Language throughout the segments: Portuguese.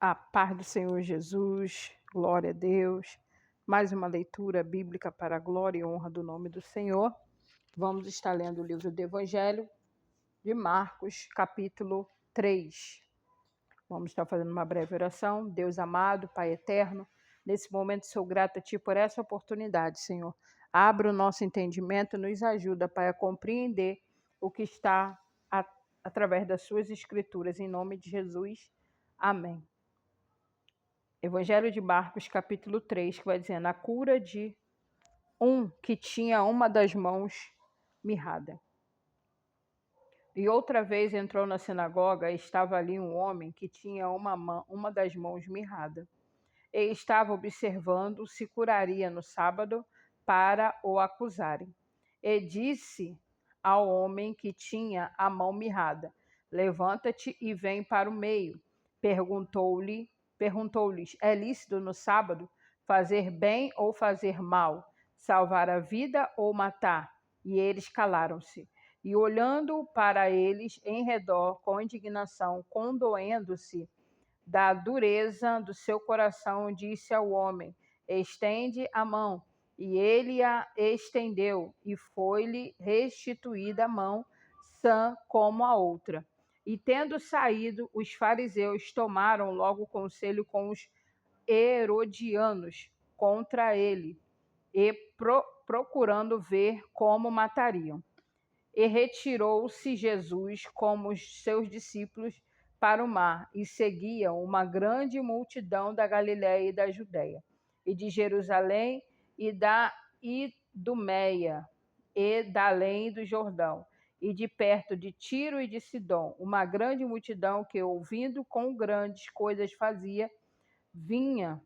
A paz do Senhor Jesus, glória a Deus. Mais uma leitura bíblica para a glória e honra do nome do Senhor. Vamos estar lendo o livro do Evangelho de Marcos, capítulo 3. Vamos estar fazendo uma breve oração. Deus amado, Pai eterno, nesse momento sou grata a Ti por essa oportunidade, Senhor. Abra o nosso entendimento, nos ajuda, Pai, a compreender o que está através das Suas Escrituras. Em nome de Jesus, amém. Evangelho de Marcos, capítulo 3, que vai dizendo a cura de um que tinha uma das mãos mirrada. E outra vez entrou na sinagoga e estava ali um homem que tinha uma das mãos mirrada. E estava observando se curaria no sábado para o acusarem. E disse ao homem que tinha a mão mirrada: levanta-te e vem para o meio. Perguntou-lhes: é lícito no sábado fazer bem ou fazer mal, salvar a vida ou matar? E eles calaram-se. E olhando para eles em redor com indignação, condoendo-se da dureza do seu coração, disse ao homem: estende a mão. E ele a estendeu, e foi-lhe restituída a mão, sã como a outra. E tendo saído, os fariseus tomaram logo conselho com os herodianos contra ele, e procurando ver como matariam. E retirou-se Jesus com os seus discípulos para o mar, e seguiam uma grande multidão da Galiléia e da Judéia, e de Jerusalém, e da Idumeia, e da além do Jordão, e de perto de Tiro e de Sidom, uma grande multidão que, ouvindo quão grandes coisas fazia, vinha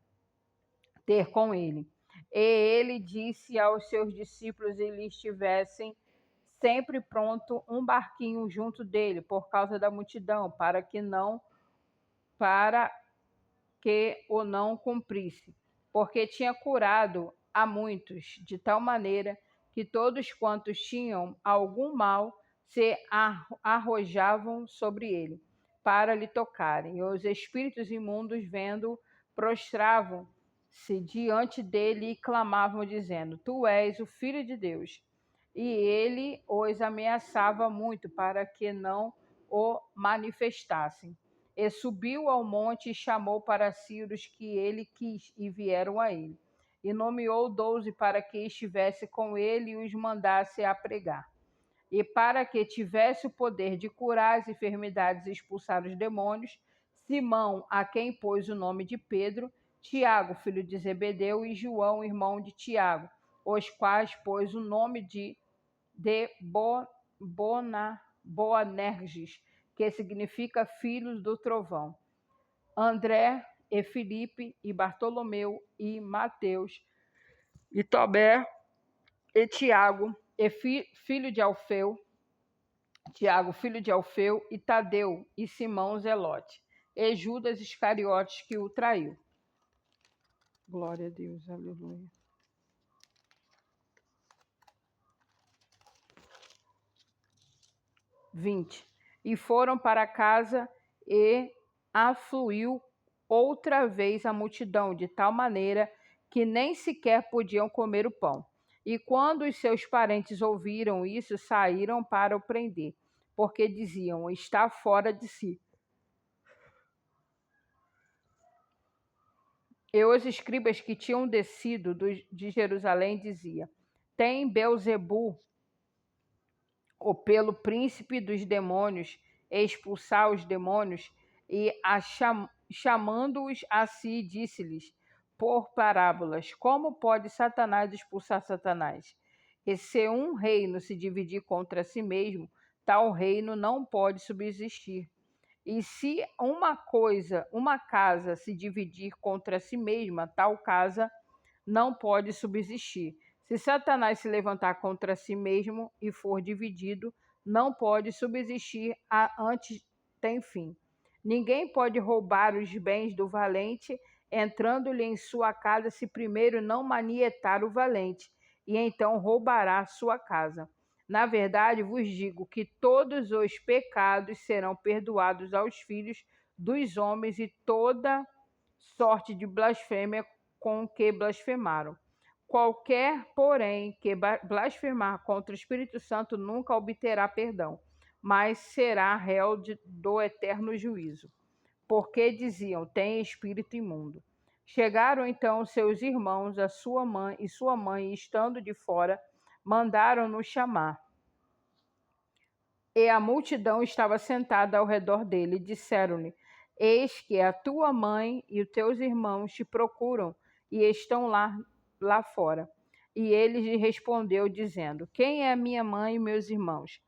ter com ele. E ele disse aos seus discípulos que lhes estivessem sempre pronto um barquinho junto dele, por causa da multidão, para que o não cumprisse, porque tinha curado a muitos, de tal maneira que todos quantos tinham algum mal se arrojavam sobre ele, para lhe tocarem. E os espíritos imundos, vendo, prostravam-se diante dele e clamavam, dizendo: Tu és o Filho de Deus. E ele os ameaçava muito para que não o manifestassem. E subiu ao monte e chamou para si os que ele quis, e vieram a ele. E nomeou 12 para que estivesse com ele e os mandasse a pregar. E para que tivesse o poder de curar as enfermidades e expulsar os demônios, Simão, a quem pôs o nome de Pedro, Tiago, filho de Zebedeu, e João, irmão de Tiago, os quais pôs o nome de Boanerges, que significa filhos do trovão, André e Filipe e Bartolomeu e Mateus e Tobé e Tiago, filho de Alfeu, e Tadeu e Simão Zelote, e Judas Iscariotes, que o traiu. Glória a Deus, aleluia. E foram para casa, e afluiu outra vez a multidão, de tal maneira que nem sequer podiam comer o pão. E quando os seus parentes ouviram isso, saíram para o prender, porque diziam: está fora de si. E os escribas que tinham descido de Jerusalém diziam: tem Beelzebu, ou pelo príncipe dos demônios, expulsar os demônios? E chamando-os a si, disse-lhes por parábolas: como pode Satanás expulsar Satanás? E se um reino se dividir contra si mesmo, tal reino não pode subsistir. E se uma casa se dividir contra si mesma, tal casa não pode subsistir. Se Satanás se levantar contra si mesmo e for dividido, não pode subsistir antes tem fim. Ninguém pode roubar os bens do valente, entrando-lhe em sua casa, se primeiro não manietar o valente, e então roubará sua casa. Na verdade, vos digo que todos os pecados serão perdoados aos filhos dos homens e toda sorte de blasfêmia com que blasfemaram. Qualquer, porém, que blasfemar contra o Espírito Santo nunca obterá perdão, mas será réu do eterno juízo. Porque diziam: tem espírito imundo. Chegaram então seus irmãos, a sua mãe, estando de fora, mandaram-no chamar. E a multidão estava sentada ao redor dele, e disseram-lhe: eis que a tua mãe e os teus irmãos te procuram e estão lá fora. E ele lhe respondeu, dizendo: quem é minha mãe e meus irmãos?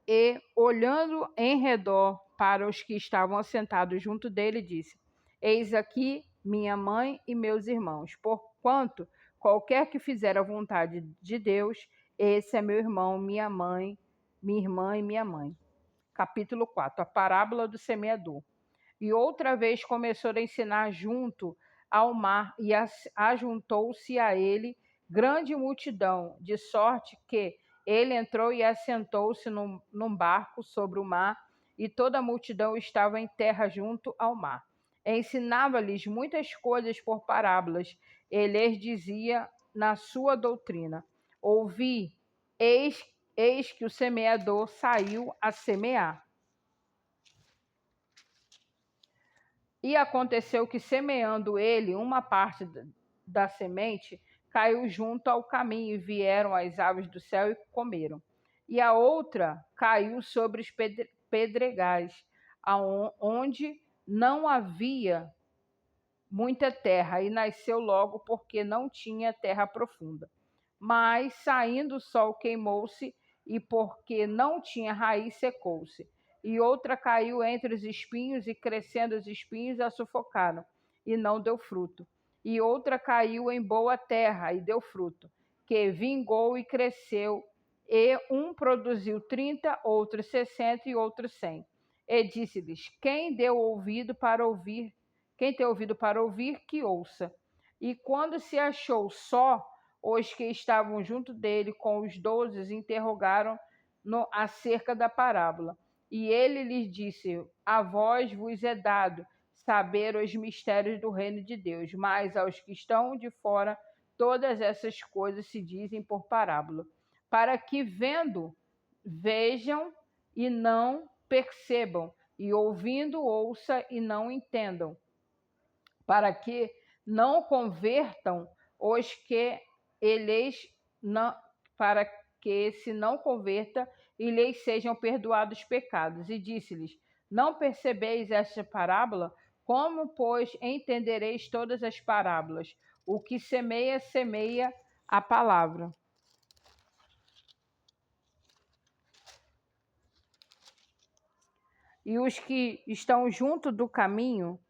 E, olhando em redor para os que estavam assentados junto dele, disse: eis aqui minha mãe e meus irmãos. Porquanto qualquer que fizer a vontade de Deus, esse é meu irmão, minha mãe, minha irmã e minha mãe. Capítulo 4. A parábola do semeador. E outra vez começou a ensinar junto ao mar, e ajuntou-se a ele grande multidão, de sorte que ele entrou e assentou-se num barco sobre o mar, e toda a multidão estava em terra junto ao mar. Ensinava-lhes muitas coisas por parábolas. Ele lhes dizia na sua doutrina: ouvi, eis que o semeador saiu a semear. E aconteceu que, semeando ele uma parte da semente, caiu junto ao caminho, e vieram as aves do céu e comeram. E a outra caiu sobre os pedregais, onde não havia muita terra, e nasceu logo, porque não tinha terra profunda. Mas, saindo o sol, queimou-se, e porque não tinha raiz, secou-se. E outra caiu entre os espinhos, e crescendo os espinhos a sufocaram, e não deu fruto. E outra caiu em boa terra, e deu fruto, que vingou e cresceu, e um produziu 30, outro 60 e outro 100. E disse-lhes: quem tem ouvido para ouvir, que ouça. E quando se achou só, os que estavam junto dele com os 12 interrogaram acerca da parábola. E ele lhes disse: a vós vos é dado saber os mistérios do reino de Deus, mas aos que estão de fora todas essas coisas se dizem por parábola, para que vendo, vejam e não percebam, e ouvindo, ouça e não entendam, para que não convertam os que eles não, para que se não converta e lhes sejam perdoados os pecados. E disse-lhes: não percebeis esta parábola? Como, pois, entendereis todas as parábolas? O que semeia, semeia a palavra. E os que estão junto do caminho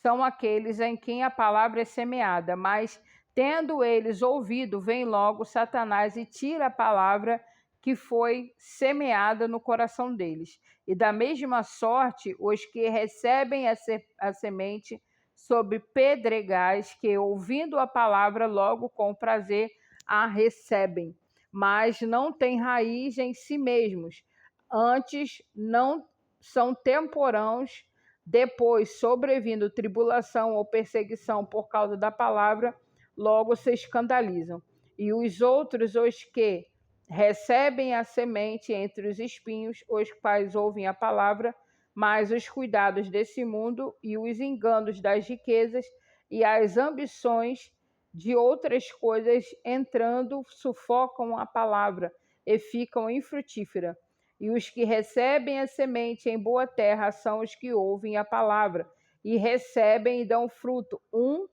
são aqueles em quem a palavra é semeada, mas, tendo eles ouvido, vem logo Satanás e tira a palavra que foi semeada no coração deles. E da mesma sorte, os que recebem a semente sobre pedregais, que, ouvindo a palavra, logo com prazer a recebem, mas não têm raiz em si mesmos, antes não são temporãos, depois, sobrevindo tribulação ou perseguição por causa da palavra, logo se escandalizam. E os outros, os que recebem a semente entre os espinhos, os quais ouvem a palavra, mas os cuidados desse mundo e os enganos das riquezas e as ambições de outras coisas entrando, sufocam a palavra e ficam infrutífera. E os que recebem a semente em boa terra são os que ouvem a palavra e recebem e dão fruto, um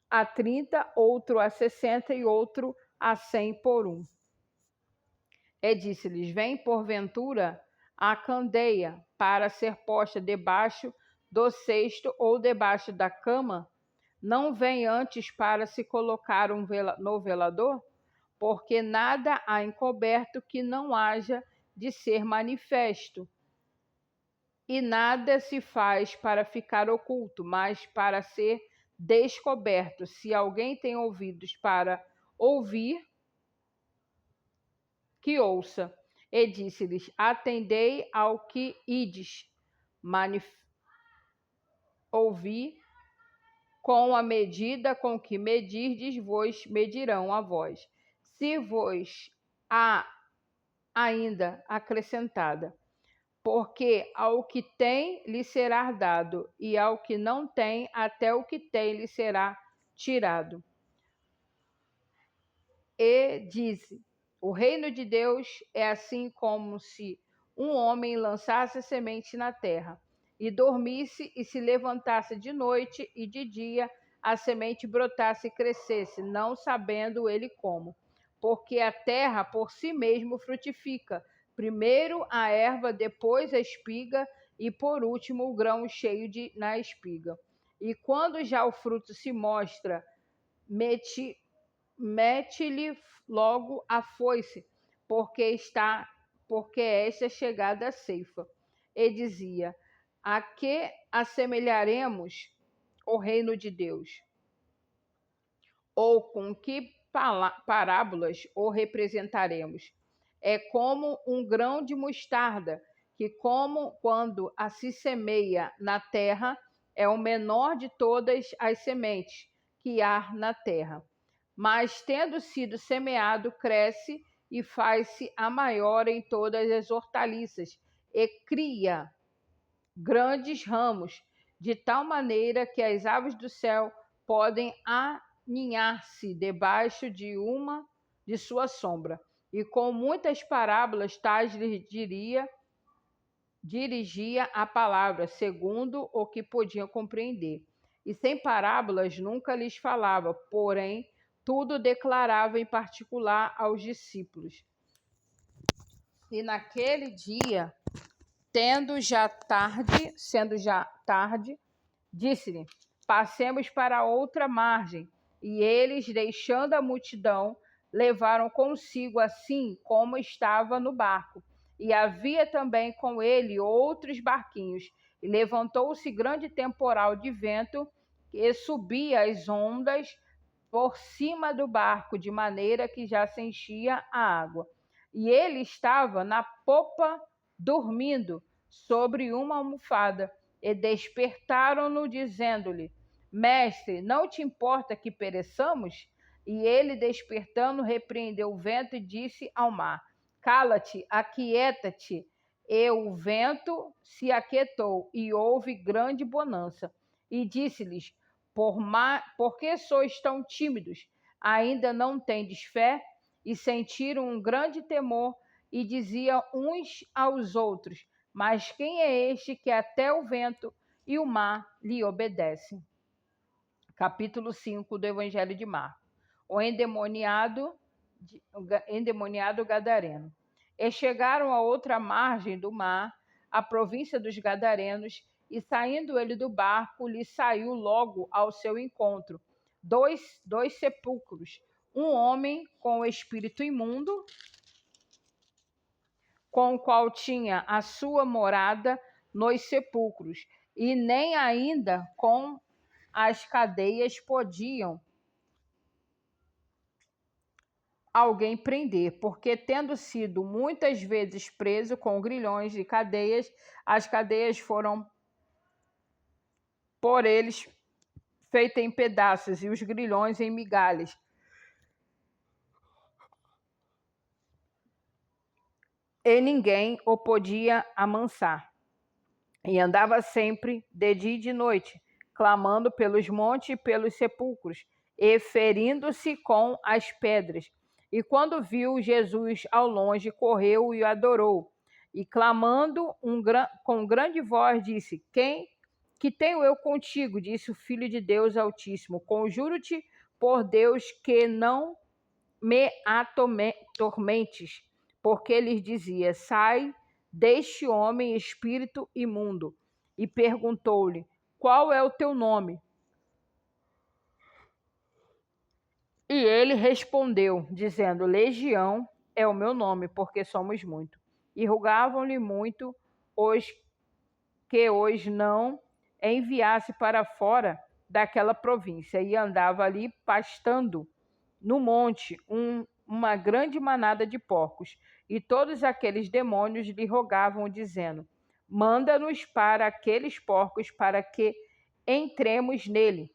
a 30, outro a 60 e outro a 100 por um. E disse-lhes: vem porventura a candeia para ser posta debaixo do cesto ou debaixo da cama? Não vem antes para se colocar no velador? Porque nada há encoberto que não haja de ser manifesto, e nada se faz para ficar oculto, mas para ser descoberto. Se alguém tem ouvidos para ouvir, que ouça. E disse-lhes: atendei ao que ides ouvi, com a medida com que medirdes, vos medirão a vós. Se vos há ainda acrescentada, porque ao que tem lhe será dado, e ao que não tem, até o que tem lhe será tirado. E disse: o reino de Deus é assim como se um homem lançasse semente na terra, e dormisse e se levantasse de noite e de dia, a semente brotasse e crescesse, não sabendo ele como. Porque a terra por si mesmo frutifica, primeiro a erva, depois a espiga, e por último o grão cheio na espiga. E quando já o fruto se mostra, mete-lhe logo a foice, porque esta é chegada a ceifa. E dizia: a que assemelharemos o reino de Deus? Ou com que parábolas o representaremos? É como um grão de mostarda, que como quando se semeia na terra, é o menor de todas as sementes que há na terra. Mas, tendo sido semeado, cresce e faz-se a maior em todas as hortaliças, e cria grandes ramos, de tal maneira que as aves do céu podem aninhar-se debaixo de sua sombra. E com muitas parábolas tais lhes dirigia a palavra, segundo o que podiam compreender. E sem parábolas nunca lhes falava, porém tudo declarava em particular aos discípulos. E naquele dia, sendo já tarde, disse-lhe: passemos para outra margem. E eles, deixando a multidão, levaram consigo assim como estava no barco. E havia também com ele outros barquinhos. E levantou-se grande temporal de vento, e subia as ondas por cima do barco, de maneira que já se enchia a água. E ele estava na popa, dormindo sobre uma almofada. E despertaram-no, dizendo-lhe: Mestre, não te importa que pereçamos? E ele, despertando, repreendeu o vento e disse ao mar: Cala-te, aquieta-te. E o vento se aquietou, e houve grande bonança. E disse-lhes: por que sois tão tímidos? Ainda não tendes fé? E sentiram um grande temor, e diziam uns aos outros: mas quem é este que até o vento e o mar lhe obedecem? Capítulo 5 do Evangelho de Marcos. O endemoniado gadareno. E chegaram a outra margem do mar, a província dos Gadarenos, e saindo ele do barco, lhe saiu logo ao seu encontro dois sepulcros, um homem com o espírito imundo, com o qual tinha a sua morada nos sepulcros, e nem ainda com as cadeias podiam alguém prender, porque tendo sido muitas vezes preso com grilhões e cadeias, as cadeias foram por eles feitas em pedaços e os grilhões em migalhas. E ninguém o podia amansar. E andava sempre, de dia e de noite, clamando pelos montes e pelos sepulcros, e ferindo-se com as pedras. E quando viu Jesus ao longe, correu e o adorou. E clamando com grande voz, disse: Que tenho eu contigo? Disse o Filho de Deus Altíssimo. Conjuro-te por Deus que não me atormentes. Porque lhes dizia: sai deste homem, espírito imundo. E perguntou-lhe: qual é o teu nome? E ele respondeu, dizendo: Legião é o meu nome, porque somos muito. E rogavam-lhe muito que os não enviasse para fora daquela província. E andava ali pastando no monte uma grande manada de porcos. E todos aqueles demônios lhe rogavam, dizendo: manda-nos para aqueles porcos, para que entremos nele.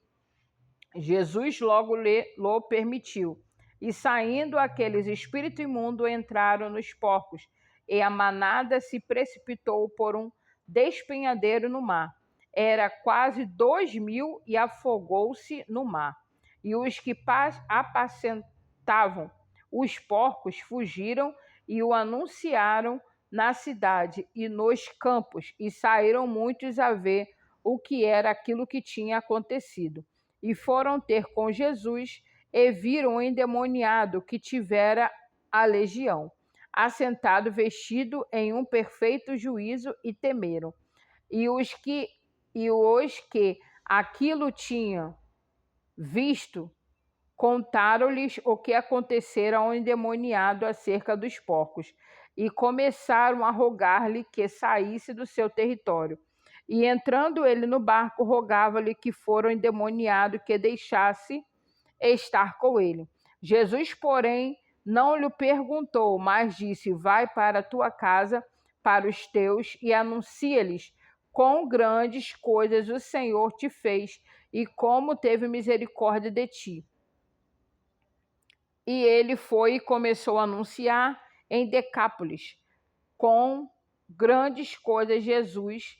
Jesus logo lhe permitiu. E saindo aqueles espíritos imundos entraram nos porcos, e a manada se precipitou por um despenhadeiro no mar. Era quase 2.000 e afogou-se no mar. E os que apacentavam os porcos fugiram e o anunciaram na cidade e nos campos, e saíram muitos a ver o que era aquilo que tinha acontecido. E foram ter com Jesus e viram o endemoniado que tivera a legião, assentado, vestido em um perfeito juízo, e temeram. E os que aquilo tinham visto contaram-lhes o que acontecera ao endemoniado acerca dos porcos, e começaram a rogar-lhe que saísse do seu território. E entrando ele no barco, rogava-lhe que fora o endemoniado que deixasse estar com ele. Jesus, porém, não lhe perguntou, mas disse: vai para a tua casa, para os teus, e anuncia-lhes quão grandes coisas o Senhor te fez e como teve misericórdia de ti. E ele foi e começou a anunciar em Decápolis quão grandes coisas Jesus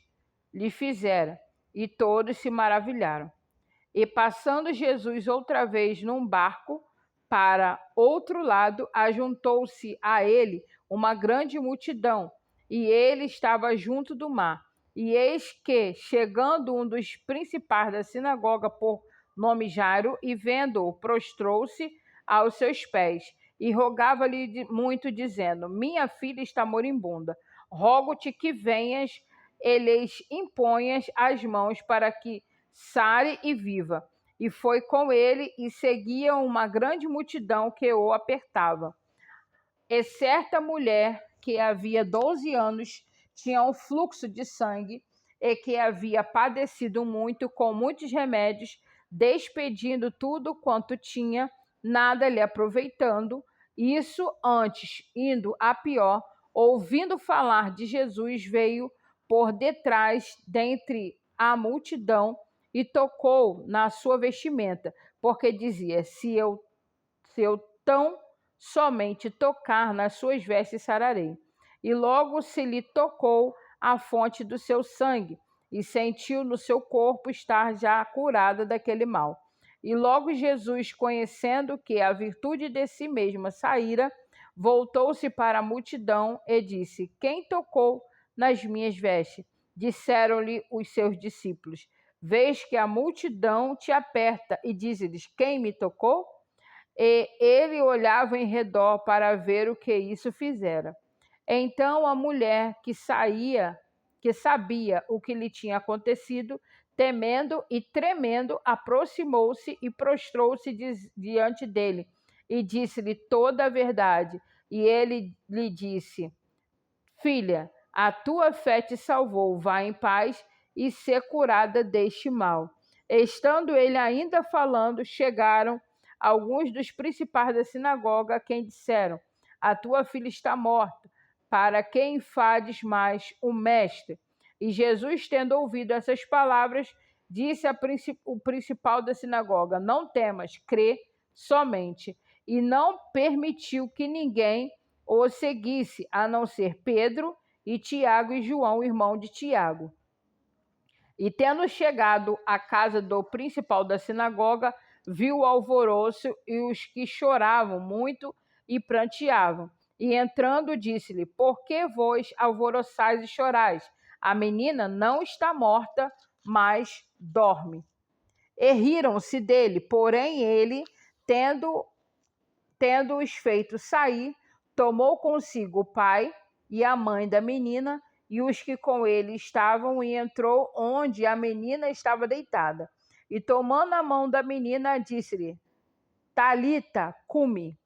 lhe fizera, e todos se maravilharam. E passando Jesus outra vez num barco para outro lado, ajuntou-se a ele uma grande multidão, e ele estava junto do mar. E eis que, chegando um dos principais da sinagoga, por nome Jairo, e vendo-o, prostrou-se aos seus pés, e rogava-lhe muito, dizendo: minha filha está moribunda, rogo-te que venhas e lhes imponhas as mãos para que sare e viva. E foi com ele, e seguia uma grande multidão que o apertava. E certa mulher que havia 12 anos tinha um fluxo de sangue, e que havia padecido muito com muitos remédios, despedindo tudo quanto tinha, nada lhe aproveitando. Isso antes, indo a pior, ouvindo falar de Jesus, veio por detrás dentre a multidão e tocou na sua vestimenta, porque dizia: se eu tão somente tocar nas suas vestes, sararei. E logo se lhe tocou a fonte do seu sangue, e sentiu no seu corpo estar já curada daquele mal. E logo Jesus, conhecendo que a virtude de si mesma saíra, voltou-se para a multidão e disse: quem tocou nas minhas vestes? Disseram-lhe os seus discípulos: vês que a multidão te aperta, e diz-lhes: quem me tocou? E ele olhava em redor para ver o que isso fizera. Então a mulher que sabia o que lhe tinha acontecido, temendo e tremendo, aproximou-se e prostrou-se diante dele e disse-lhe toda a verdade. E ele lhe disse: filha, a tua fé te salvou, vá em paz e ser curada deste mal. Estando ele ainda falando, chegaram alguns dos principais da sinagoga, a quem disseram: a tua filha está morta, para que enfades mais o mestre? E Jesus, tendo ouvido essas palavras, disse o principal da sinagoga: não temas, crê somente. E não permitiu que ninguém o seguisse, a não ser Pedro e Tiago e João, irmão de Tiago. E tendo chegado à casa do principal da sinagoga, viu o alvoroço e os que choravam muito e pranteavam. E entrando, disse-lhe: por que vós alvoroçais e chorais? A menina não está morta, mas dorme. E riram-se dele, porém ele, tendo-os feito sair, tomou consigo o pai e a mãe da menina e os que com ele estavam, e entrou onde a menina estava deitada. E tomando a mão da menina, disse-lhe: Talita cumi,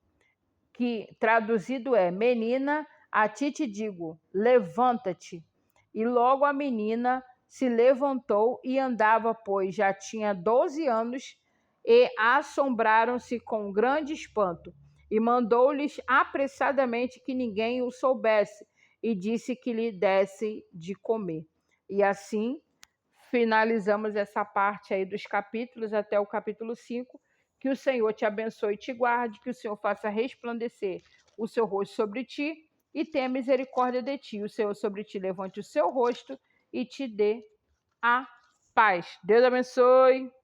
que traduzido é: menina, a ti te digo, levanta-te. E logo a menina se levantou e andava, pois já tinha 12 anos, e assombraram-se com grande espanto. E mandou-lhes apressadamente que ninguém o soubesse, e disse que lhe desse de comer. E assim finalizamos essa parte aí dos capítulos até o capítulo 5. Que o Senhor te abençoe e te guarde, que o Senhor faça resplandecer o seu rosto sobre ti e tenha misericórdia de ti. O Senhor sobre ti levante o seu rosto e te dê a paz. Deus abençoe.